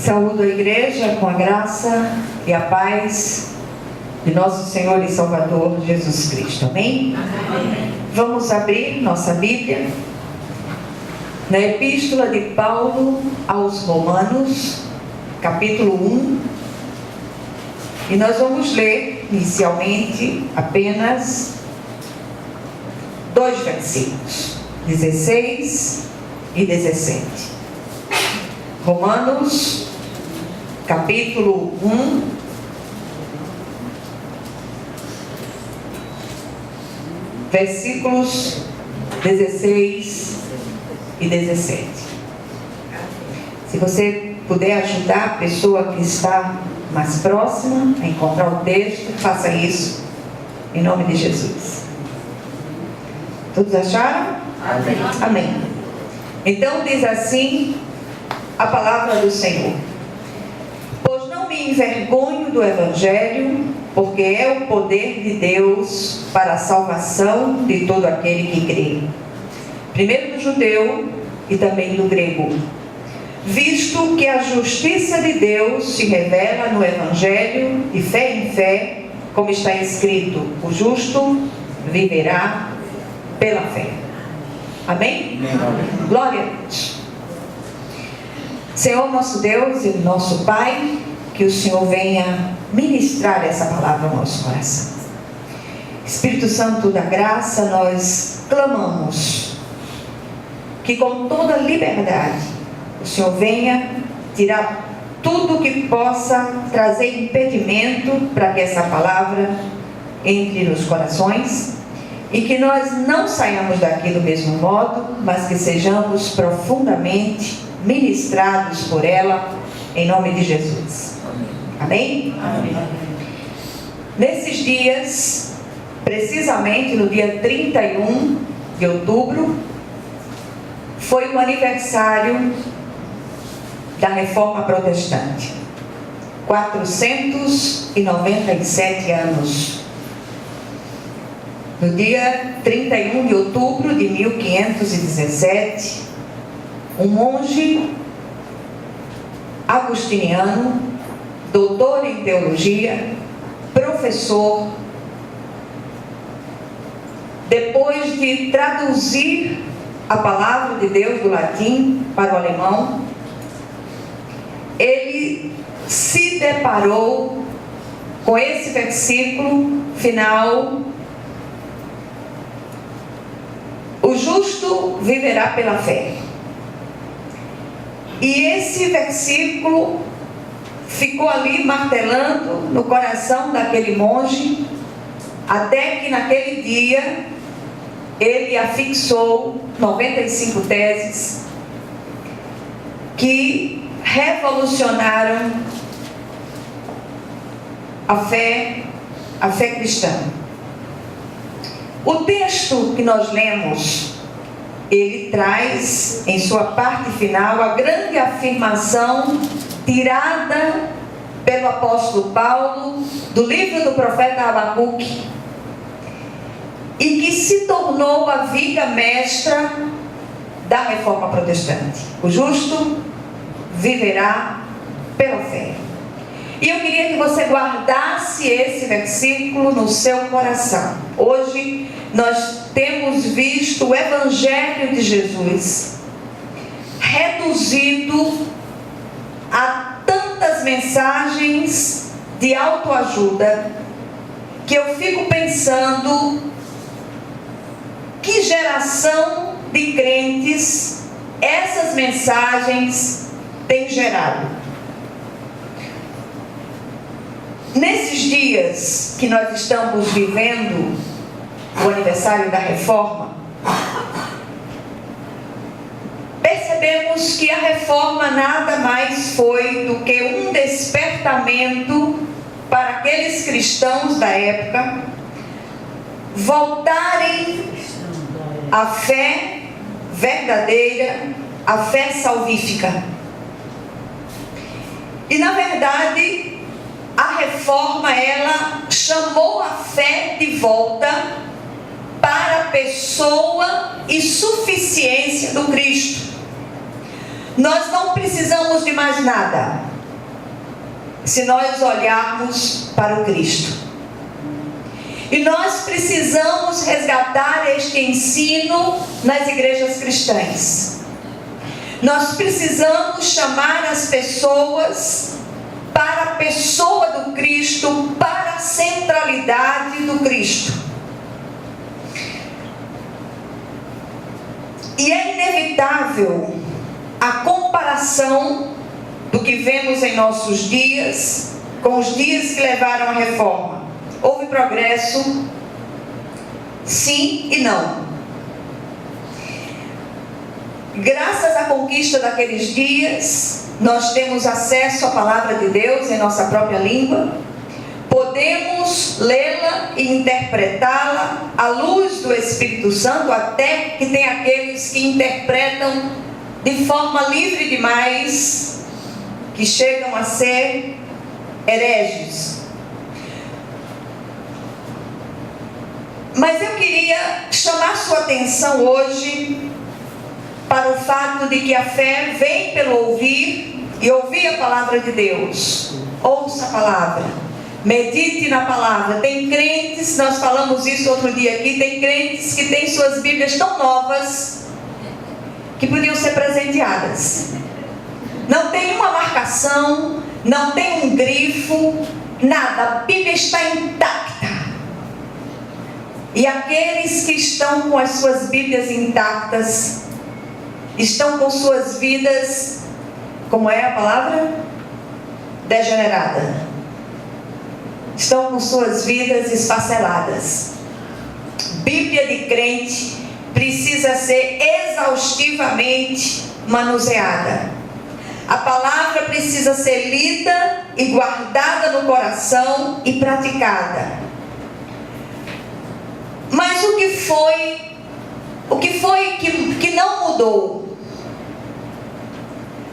Saúdo a igreja com a graça e a paz de nosso Senhor e Salvador Jesus Cristo. Amém? Amém. Vamos abrir nossa Bíblia na Epístola de Paulo aos Romanos, capítulo 1. E nós vamos ler inicialmente apenas 2 versículos, 16 e 17. Romanos, capítulo 1, versículos 16 e 17. Se você puder ajudar a pessoa que está mais próxima a encontrar o texto, faça isso, em nome de Jesus. Todos acharam? Amém. Amém. Então diz assim a palavra do Senhor: pois não me envergonho do Evangelho, porque é o poder de Deus para a salvação de todo aquele que crê, primeiro do judeu e também do grego, visto que a justiça de Deus se revela no Evangelho de fé em fé, como está escrito: o justo viverá pela fé. Amém? Amém. Glória a Deus. Senhor nosso Deus e nosso Pai, que o Senhor venha ministrar essa palavra ao nosso coração. Espírito Santo da graça, nós clamamos que com toda liberdade o Senhor venha tirar tudo que possa trazer impedimento para que essa palavra entre nos corações e que nós não saiamos daqui do mesmo modo, mas que sejamos profundamente ministrados por ela, em nome de Jesus. Amém? Amém. Nesses dias, precisamente no dia 31 de outubro, foi o aniversário da Reforma Protestante. 497 anos. No dia 31 de outubro de 1517, um monge agostiniano, doutor em teologia, professor, depois de traduzir a palavra de Deus do latim para o alemão, ele se deparou com esse versículo final: o justo viverá pela fé. E esse versículo ficou ali martelando no coração daquele monge, até que naquele dia ele afixou 95 teses que revolucionaram a fé cristã. O texto que nós lemos, ele traz em sua parte final a grande afirmação tirada pelo apóstolo Paulo do livro do profeta Abacuque e que se tornou a viga mestra da Reforma Protestante: o justo viverá pela fé. E eu queria que você guardasse esse versículo no seu coração. Hoje nós temos visto o Evangelho de Jesus reduzido a tantas mensagens de autoajuda que eu fico pensando que geração de crentes essas mensagens têm gerado. Nesses dias que nós estamos vivendo o aniversário da Reforma, percebemos que a Reforma nada mais foi do que um despertamento para aqueles cristãos da época voltarem à fé verdadeira, à fé salvífica. E na verdade, a Reforma, ela chamou a fé de volta para a pessoa e suficiência do Cristo. Nós não precisamos de mais nada. se nós olharmos para o Cristo. E nós precisamos resgatar este ensino nas igrejas cristãs. Nós precisamos chamar as pessoas para a pessoa do Cristo, para a centralidade do Cristo. E é inevitável a comparação do que vemos em nossos dias com os dias que levaram à reforma. Houve progresso? Sim e não. Graças à conquista daqueles dias, nós temos acesso à palavra de Deus em nossa própria língua. Podemos lê-la e interpretá-la à luz do Espírito Santo, até que tem aqueles que interpretam de forma livre demais, que chegam a ser hereges. Mas eu queria chamar sua atenção hoje para o fato de que a fé vem pelo ouvir e ouvir a palavra de Deus. Ouça a palavra, medite na palavra. Tem crentes, nós falamos isso outro dia aqui, tem crentes que têm suas Bíblias tão novas que podiam ser presenteadas. Não tem uma marcação, não tem um grifo, nada, a Bíblia está intacta. E aqueles que estão com as suas Bíblias intactas, estão com suas vidas, como é a palavra? Degenerada. Estão com suas vidas esfaceladas. Bíblia de crente precisa ser exaustivamente manuseada. A palavra precisa ser lida e guardada no coração e praticada. Mas o que foi que não mudou?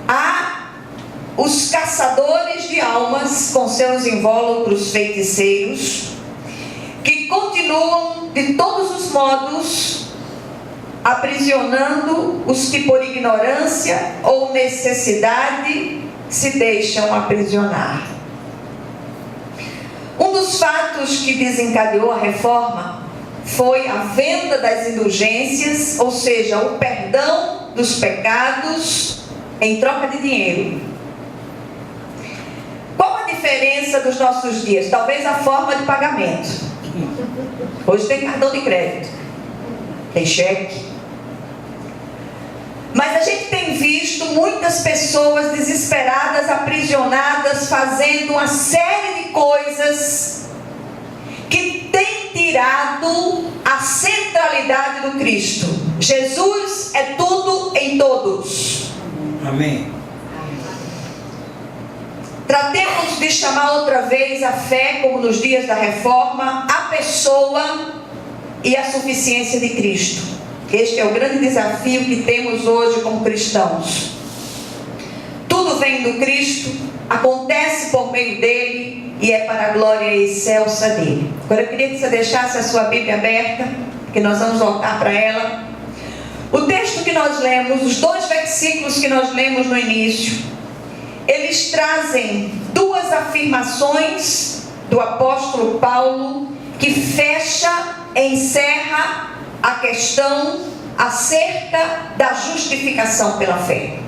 Há os caçadores de almas com seus invólucros feiticeiros, que continuam de todos os modos aprisionando os que por ignorância ou necessidade se deixam aprisionar. Um dos fatos que desencadeou a reforma foi a venda das indulgências, ou seja, o perdão dos pecados em troca de dinheiro. Qual a diferença dos nossos dias? Talvez a forma de pagamento. Hoje tem cartão de crédito, tem cheque. Mas a gente tem visto muitas pessoas desesperadas, aprisionadas, fazendo uma série de coisas que tem tirado a centralidade do Cristo. Jesus é tudo em todos. Amém. Tratemos de chamar outra vez a fé, como nos dias da reforma, a pessoa e a suficiência de Cristo. Este é o grande desafio que temos hoje como cristãos. Tudo vem do Cristo, acontece por meio dele e é para a glória excelsa dele. Agora eu queria que você deixasse a sua Bíblia aberta, que nós vamos voltar para ela. O texto que nós lemos, os 2 versículos que nós lemos no início, eles trazem 2 afirmações do apóstolo Paulo que encerra a questão acerca da justificação pela fé.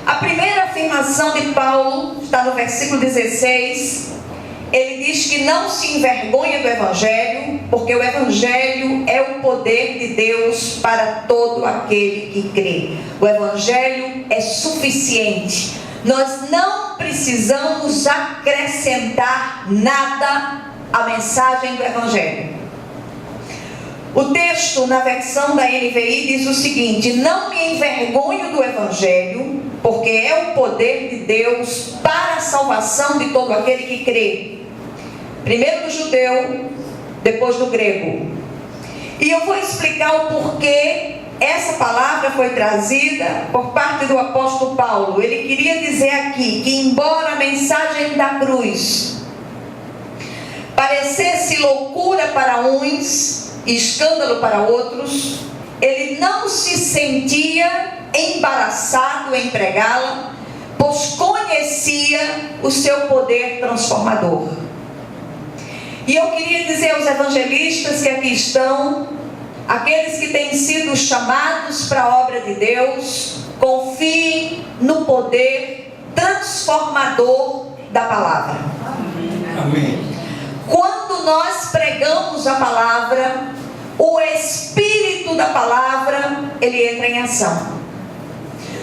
A primeira afirmação de Paulo está no versículo 16. Ele diz que não se envergonha do Evangelho, porque o Evangelho é o poder de Deus para todo aquele que crê. O Evangelho é suficiente. Nós não precisamos acrescentar nada à mensagem do Evangelho. O texto na versão da NVI diz o seguinte: não me envergonho do Evangelho, porque é o poder de Deus para a salvação de todo aquele que crê. Primeiro do judeu, depois do grego. E eu vou explicar o porquê essa palavra foi trazida por parte do apóstolo Paulo. Ele queria dizer aqui que, embora a mensagem da cruz parecesse loucura para uns e escândalo para outros, ele não se sentia embaraçado em pregá-la, pois conhecia conhecia o seu poder transformador. E eu queria dizer aos evangelistas que aqui estão, aqueles que têm sido chamados para a obra de Deus, confiem no poder transformador da palavra. Amém. Quando nós pregamos a palavra, o Espírito da palavra, ele entra em ação.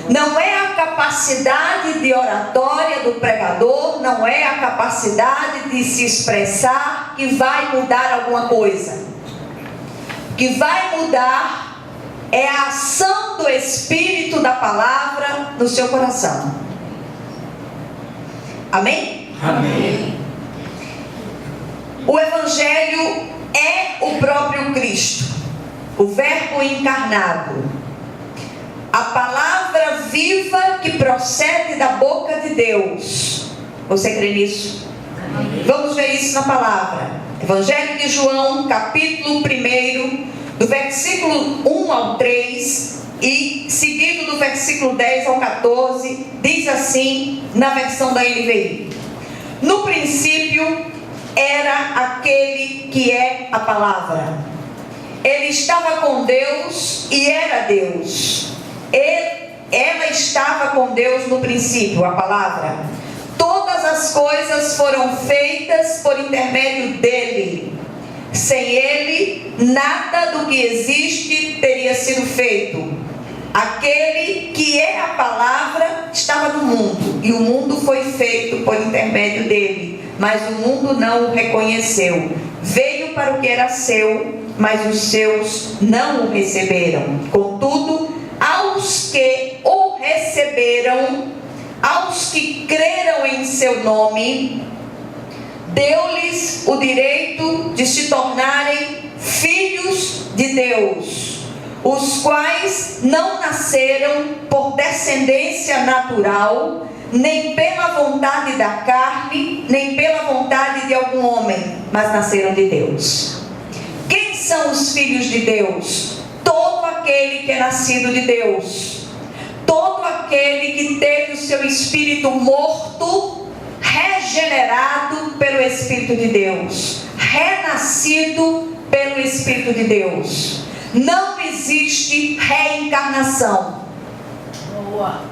Não é a capacidade de oratória do pregador, não é a capacidade de se expressar que vai mudar alguma coisa. O que vai mudar é a ação do Espírito da palavra no seu coração. Amém? Amém. O Evangelho é o próprio Cristo, o Verbo encarnado, a palavra viva que procede da boca de Deus. Você crê nisso? Amém. Vamos ver isso na palavra. Evangelho de João, capítulo 1, do versículo 1 ao 3 e seguido do versículo 10 ao 14, diz assim na versão da NVI: no princípio era aquele que é a palavra. Ele estava com Deus e era Deus. Ela estava com Deus no princípio, a palavra. Todas as coisas foram feitas por intermédio dele. Sem ele, nada do que existe teria sido feito. Aquele que é a palavra estava no mundo, e o mundo foi feito por intermédio dele, mas o mundo não o reconheceu. Veio para o que era seu, mas os seus não o receberam. Contudo, aos que o receberam, aos que creram em seu nome, deu-lhes o direito de se tornarem filhos de Deus, os quais não nasceram por descendência natural, nem pela vontade da carne, nem pela vontade de algum homem, mas nasceram de Deus. Quem são os filhos de Deus? Todo aquele que é nascido de Deus, todo aquele que teve o seu espírito morto, regenerado pelo Espírito de Deus, renascido pelo Espírito de Deus. Não existe reencarnação. Boa.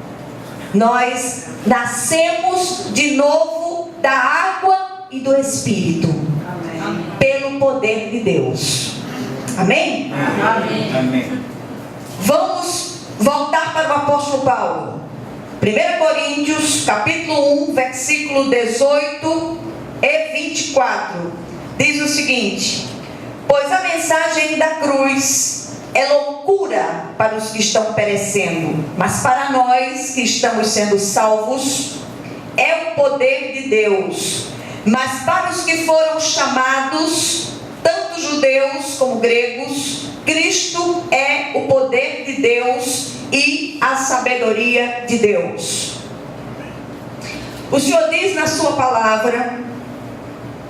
Nós nascemos de novo da água e do Espírito. Amém. Pelo poder de Deus. Amém? Amém? Amém. Vamos voltar para o apóstolo Paulo. 1 Coríntios, capítulo 1, versículo 18 e 24. Diz o seguinte: pois a mensagem da cruz é loucura para os que estão perecendo, mas para nós que estamos sendo salvos, é o poder de Deus. Mas para os que foram chamados, tanto judeus como gregos, Cristo é o poder de Deus e a sabedoria de Deus. O Senhor diz na sua palavra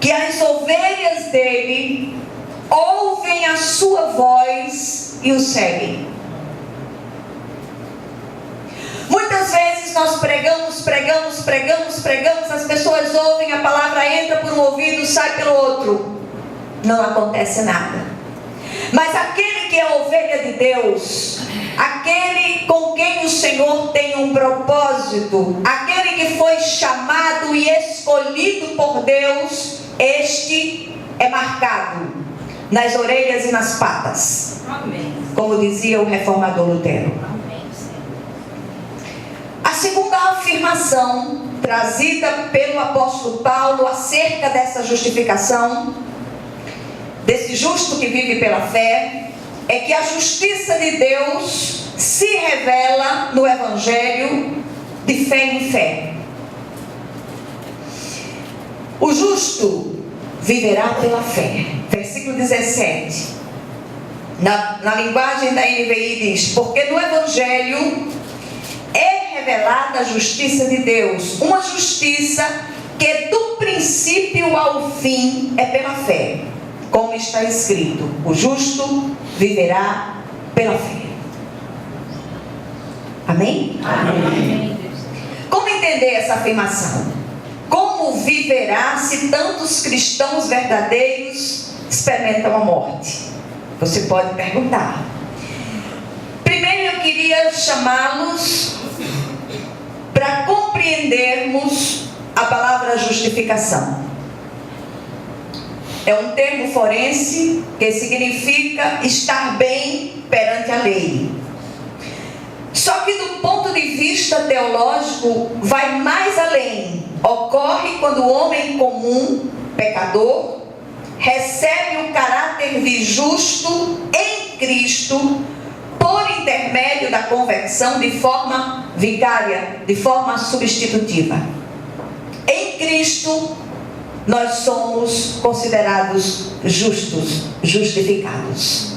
que as ovelhas dele ouvem a sua voz e o seguem. Muitas vezes nós pregamos, as pessoas ouvem, a palavra entra por um ouvido, sai pelo outro. Não acontece nada. Mas aquele que é a ovelha de Deus, aquele com quem o Senhor tem um propósito, aquele que foi chamado e escolhido por Deus, este é marcado nas orelhas e nas patas. Amém. Como dizia o reformador Lutero. Amém. A segunda afirmação trazida pelo apóstolo Paulo acerca dessa justificação, desse justo que vive pela fé, é que a justiça de Deus se revela no Evangelho de fé em fé. O justo viverá pela fé. Versículo 17. Na linguagem da NVI diz: porque no Evangelho é revelada a justiça de Deus, uma justiça que do princípio ao fim é pela fé. Como está escrito: o justo viverá pela fé. Amém? Amém. Como entender entender essa afirmação. Como viverá se tantos cristãos verdadeiros experimentam a morte? Você pode perguntar. Primeiro eu queria chamá-los para compreendermos a palavra justificação. É um termo forense que significa estar bem perante a lei. Só que do ponto de vista teológico vai mais além. Ocorre quando o homem comum, pecador, recebe o caráter de justo em Cristo por intermédio da conversão de forma vicária, de forma substitutiva. Em Cristo, nós somos considerados justos, justificados.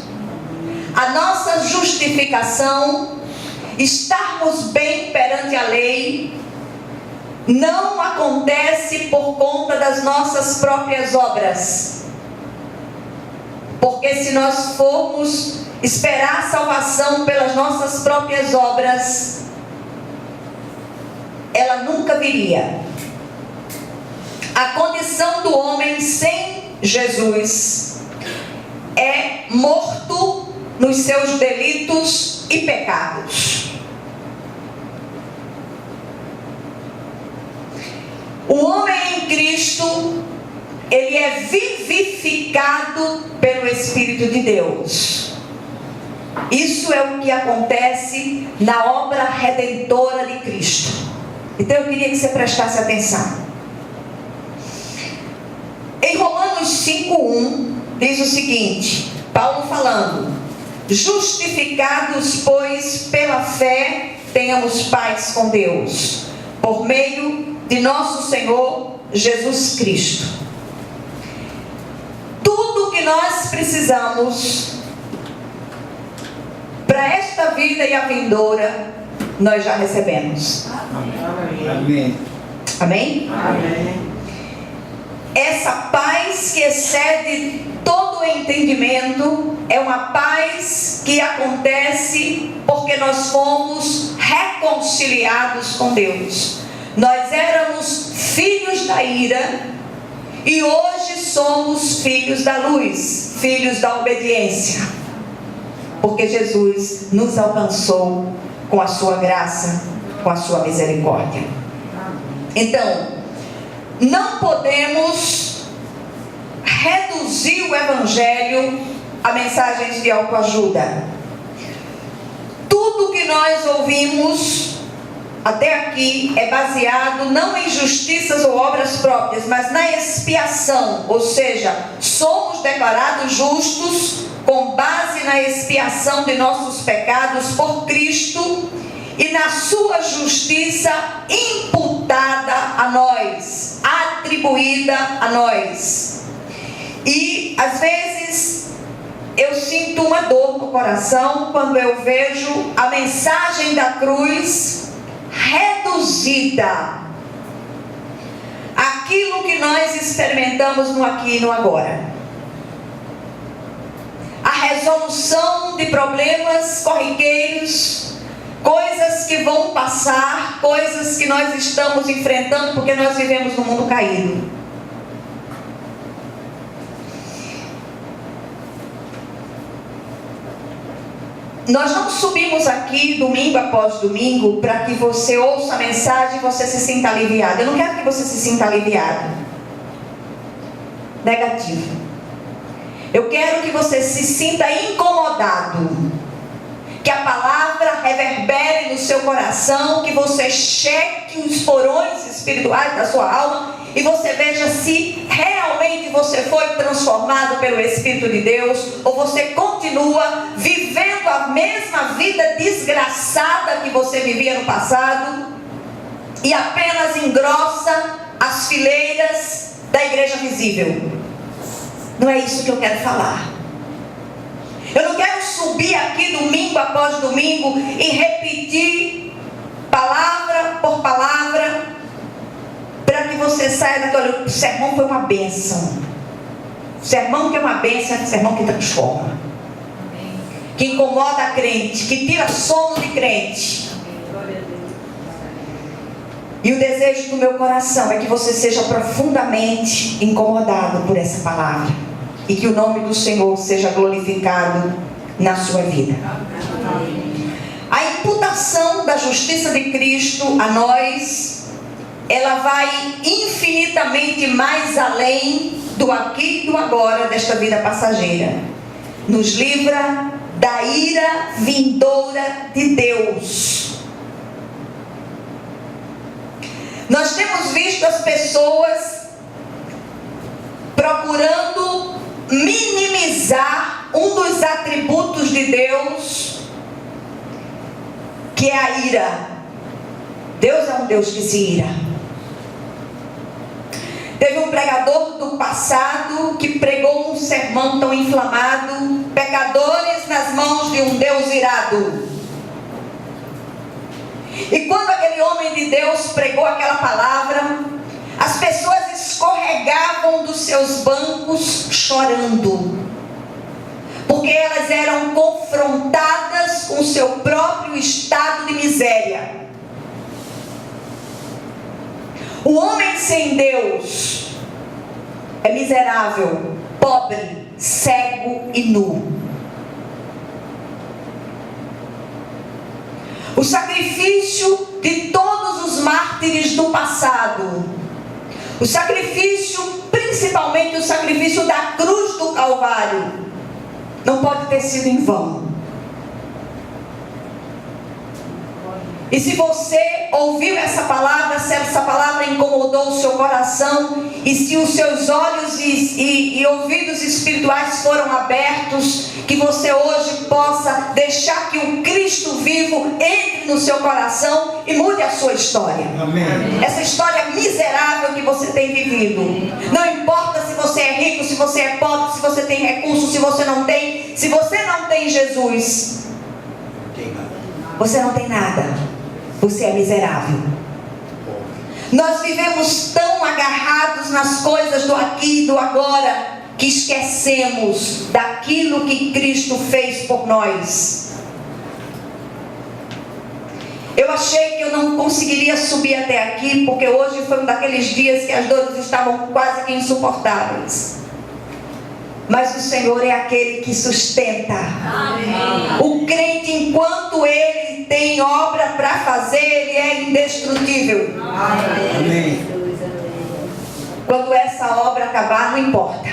A nossa justificação, estarmos bem perante a lei, não acontece por conta das nossas próprias obras. Porque se nós formos esperar a salvação pelas nossas próprias obras, ela nunca viria. A condição do homem sem Jesus é morto nos seus delitos e pecados. O homem em Cristo, ele é vivificado pelo Espírito de Deus. Isso é o que acontece na obra redentora de Cristo. Então eu queria que você prestasse atenção. Em Romanos 5:1 diz o seguinte, Paulo falando: justificados, pois, pela fé, tenhamos paz com Deus, por meio de nosso Senhor Jesus Cristo. Tudo que nós precisamos para esta vida e a vindoura, nós já recebemos. Amém. Amém? Amém. Essa paz que excede todo o entendimento é uma paz que acontece porque nós fomos reconciliados com Deus. Nós éramos filhos da ira e hoje somos filhos da luz, filhos da obediência, porque Jesus nos alcançou com a sua graça, com a sua misericórdia. Então, não podemos reduzir o Evangelho a mensagens de autoajuda. Tudo que nós ouvimos até aqui é baseado não em justiças ou obras próprias, mas na expiação, ou seja, somos declarados justos com base na expiação de nossos pecados por Cristo e na sua justiça imputada a nós, atribuída a nós. E às vezes eu sinto uma dor no coração quando eu vejo a mensagem da cruz reduzida àquilo que nós experimentamos no aqui e no agora. A resolução de problemas corriqueiros, coisas que vão passar, coisas que nós estamos enfrentando porque nós vivemos num mundo caído. Nós não subimos aqui domingo após domingo para que você ouça a mensagem e você se sinta aliviado. Eu não quero que você se sinta aliviado. Negativo. Eu quero que você se sinta incomodado. Que a palavra reverbere no seu coração, que você cheque os porões espirituais da sua alma e você veja se realmente você foi transformado pelo Espírito de Deus ou você continua vivendo a mesma vida desgraçada que você vivia no passado e apenas engrossa as fileiras da igreja visível. Não é isso que eu quero falar. Eu não quero subir aqui domingo após domingo e repetir palavra por palavra para que você saia daqui, olha, o sermão foi uma bênção. O sermão que é uma bênção é um sermão que transforma. Que incomoda a crente, que tira sono de crente. E o desejo do meu coração é que você seja profundamente incomodado por essa palavra. E que o nome do Senhor seja glorificado na sua vida. A imputação da justiça de Cristo a nós, ela vai infinitamente mais além do aqui e do agora desta vida passageira. Nos livra da ira vindoura de Deus. Nós temos visto as pessoas procurando minimizar um dos atributos de Deus, que é a ira. Deus é um Deus que se ira. Teve um pregador do passado que pregou um sermão tão inflamado: pecadores nas mãos de um Deus irado. E quando aquele homem de Deus pregou aquela palavra, as pessoas escorregavam dos seus bancos chorando, porque elas eram confrontadas com o seu próprio estado de miséria. O homem sem Deus é miserável, pobre, cego e nu. O sacrifício de todos os mártires do passado, o sacrifício, principalmente o sacrifício da cruz do Calvário, não pode ter sido em vão. E se você ouviu essa palavra, se essa palavra incomodou o seu coração, e se os seus olhos e ouvidos espirituais foram abertos, que você hoje possa deixar que o Cristo vivo entre no seu coração e mude a sua história. Amém. Essa história miserável que você tem vivido. Não importa se você é rico, se você é pobre, se você tem recursos, se você não tem. Se você não tem Jesus, você não tem nada. Você é miserável. Nós vivemos tão agarrados nas coisas do aqui e do agora, que esquecemos daquilo que Cristo fez por nós. Eu achei que eu não conseguiria subir até aqui, porque hoje foi um daqueles dias que as dores estavam quase que insuportáveis. Mas o Senhor é aquele que sustenta. Amém. O crente, enquanto ele tem obra para fazer, ele é indestrutível. Amém. Quando essa obra acabar, não importa.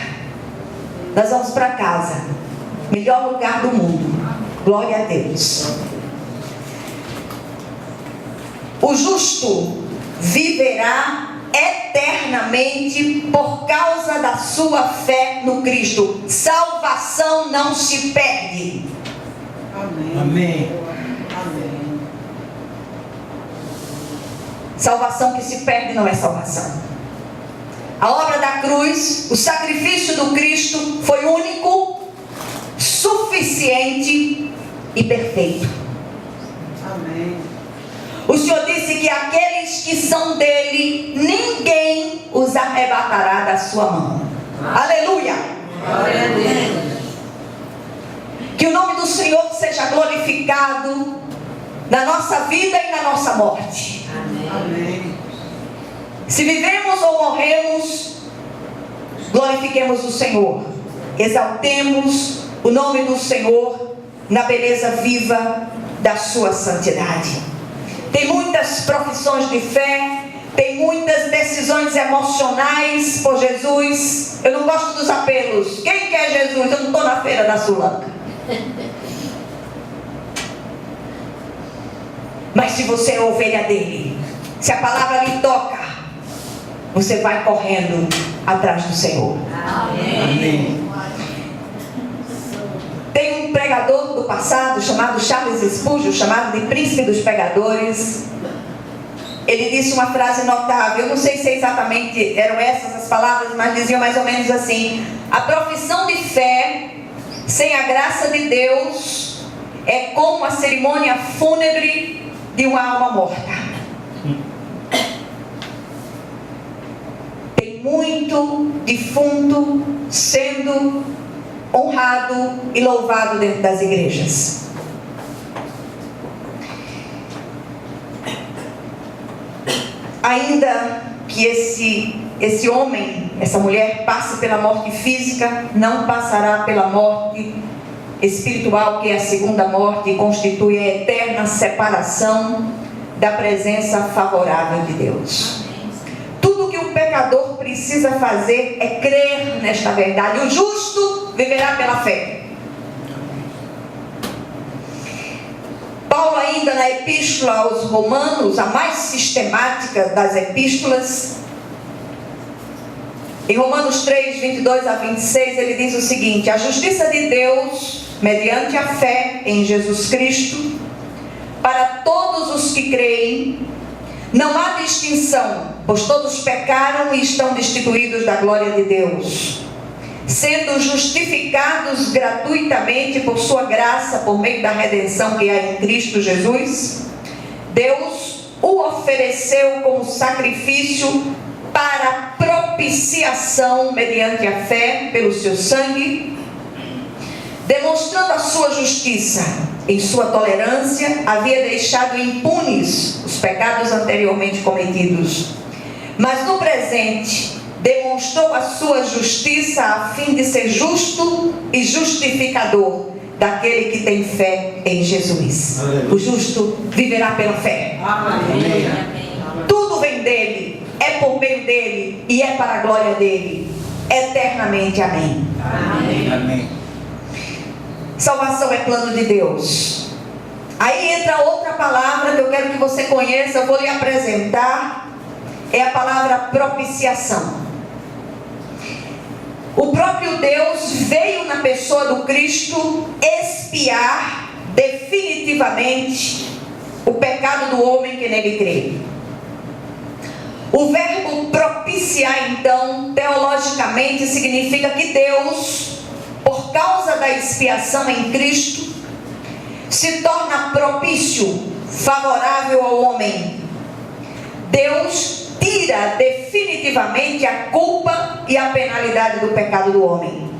Nós vamos para casa. Melhor lugar do mundo. Glória a Deus. O justo viverá eternamente por causa da sua fé no Cristo. Salvação não se perde. Amém. Amém. Amém. Salvação que se perde não é salvação. A obra da cruz, o sacrifício do Cristo foi único, suficiente e perfeito. Amém. O Senhor disse que aqueles que são dele, ninguém os arrebatará da sua mão. Aleluia! Glória a Deus. Que o nome do Senhor seja glorificado na nossa vida e na nossa morte. Amém. Se vivemos ou morremos, glorifiquemos o Senhor. Exaltemos o nome do Senhor na beleza viva da sua santidade. Tem muitas profissões de fé, tem muitas decisões emocionais por Jesus. Eu não gosto dos apelos. Quem quer Jesus? Eu não estou na feira da Sulanca. Mas se você é ovelha dele, se a palavra lhe toca, você vai correndo atrás do Senhor. Amém. Tem um pregador do passado chamado Charles Spurgeon, chamado de príncipe dos pregadores. Ele disse uma frase notável. Eu não sei se exatamente eram essas as palavras, mas diziam mais ou menos assim: a profissão de fé sem a graça de Deus é como a cerimônia fúnebre de uma alma morta. Tem muito defunto sendo honrado e louvado dentro das igrejas. A ainda que esse homem, essa mulher passe pela morte física, não passará pela morte espiritual, que é a segunda morte e constitui a eterna separação da presença favorável de Deus. Tudo que o pecador precisa fazer é crer nesta verdade. O justo viverá pela fé. Paulo, ainda na epístola aos Romanos, a mais sistemática das epístolas, em Romanos 3, 22 a 26, ele diz o seguinte: a justiça de Deus, mediante a fé em Jesus Cristo, para todos os que creem, não há distinção, pois todos pecaram e estão destituídos da glória de Deus, sendo justificados gratuitamente por sua graça, por meio da redenção que há em Cristo Jesus. Deus o ofereceu como sacrifício para propiciação mediante a fé pelo seu sangue, demonstrando a sua justiça. Em sua tolerância, havia deixado impunes os pecados anteriormente cometidos, mas no presente demonstrou a sua justiça a fim de ser justo e justificador daquele que tem fé em Jesus. Aleluia. O justo viverá pela fé. Aleluia. Tudo vem dele, é por meio dele e é para a glória dele, eternamente. Amém. Amém. Amém. Salvação é plano de Deus. Aí entra outra palavra que eu quero que você conheça, eu vou lhe apresentar, é a palavra propiciação. O próprio Deus veio na pessoa do Cristo expiar definitivamente o pecado do homem que nele crê. O verbo propiciar, então, teologicamente significa que Deus, por causa da expiação em Cristo, se torna propício, favorável ao homem. Deus tira definitivamente a culpa e a penalidade do pecado do homem.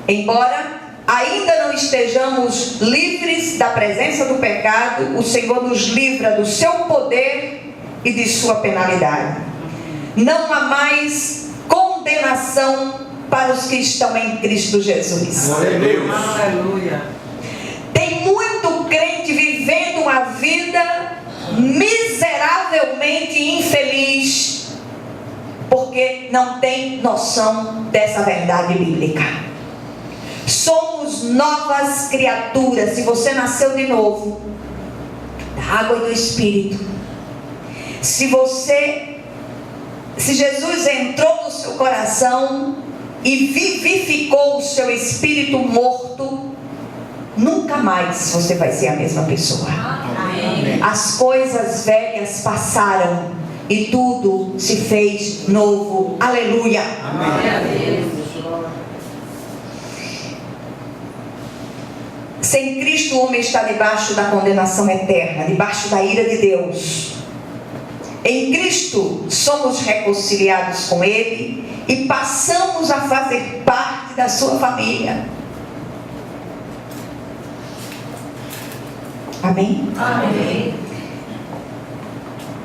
Embora ainda não estejamos livres da presença do pecado, o Senhor nos livra do seu poder e de sua penalidade. Não há mais condenação para os que estão em Cristo Jesus. Aleluia. Tem muito crente vivendo uma vida miseravelmente infeliz, porque não tem noção dessa verdade bíblica. Somos novas criaturas. Se você nasceu de novo, da água e do Espírito, se Jesus entrou no seu coração e vivificou o seu espírito morto, nunca mais você vai ser a mesma pessoa. Amém. As coisas velhas passaram e tudo se fez novo. Aleluia. Amém. Sem Cristo, o homem está debaixo da condenação eterna, debaixo da ira de Deus. Em Cristo somos reconciliados com Ele e passamos a fazer parte da sua família. Amém? Amém.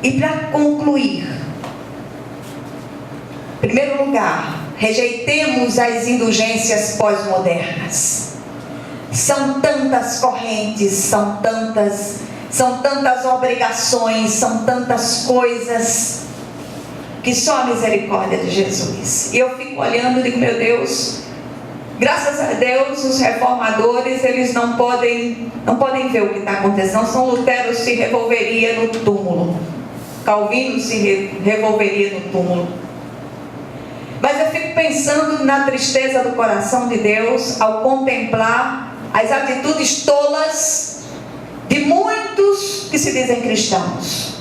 E para concluir, em primeiro lugar, rejeitemos as indulgências pós-modernas. São tantas correntes, são tantas obrigações, são tantas coisas que só a misericórdia de Jesus. E eu fico olhando e digo, meu Deus, graças a Deus os reformadores, eles não podem ver o que está acontecendo. São Lutero se revolveria no túmulo, Calvino se revolveria no túmulo. Mas eu fico pensando na tristeza do coração de Deus ao contemplar as atitudes tolas de muitos que se dizem cristãos.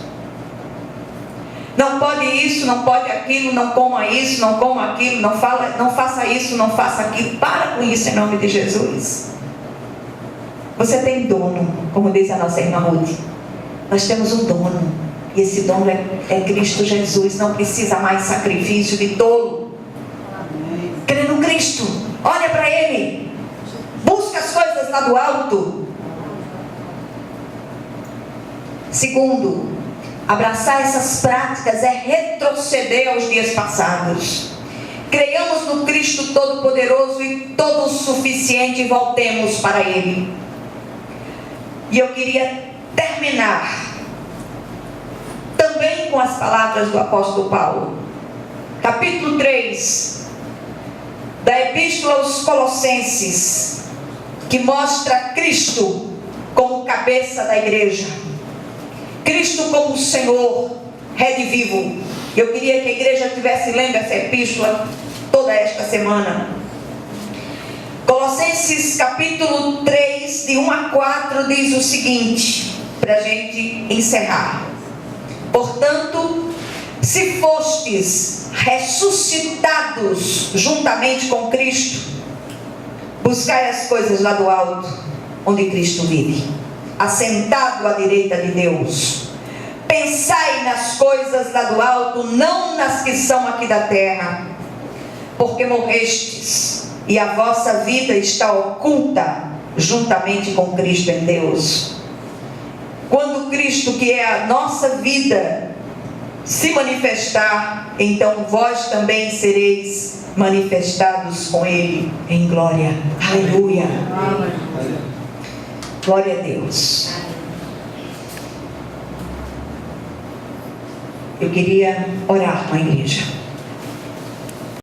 Não pode isso, não pode aquilo, não coma isso, não coma aquilo, não faça isso, não faça aquilo. Para com isso em nome de Jesus. Você tem dono, como diz a nossa irmã Ruth. Nós temos um dono, e esse dono é Cristo Jesus. Não precisa mais sacrifício de tolo. Crê no Cristo, olha para Ele, busca as coisas lá do alto. Segundo, Abraçar essas práticas é retroceder aos dias passados. Creiamos no Cristo Todo-Poderoso e Todo-Suficiente e voltemos para Ele. E eu queria terminar também com as palavras do apóstolo Paulo. Capítulo 3 da Epístola aos Colossenses, que mostra Cristo como cabeça da igreja. Cristo como Senhor, Rede Vivo. Eu queria que a igreja estivesse lendo essa epístola toda esta semana. Colossenses capítulo 3, de 1 a 4, diz o seguinte, para a gente encerrar. Portanto, se fostes ressuscitados juntamente com Cristo, buscai as coisas lá do alto, onde Cristo vive, assentado à direita de Deus. Pensai nas coisas lá do alto, não nas que são aqui da terra, porque morrestes, e a vossa vida está oculta juntamente com Cristo em Deus. Quando Cristo, que é a nossa vida, se manifestar, então vós também sereis manifestados com Ele em glória. Aleluia. Glória a Deus. Eu queria orar com a igreja.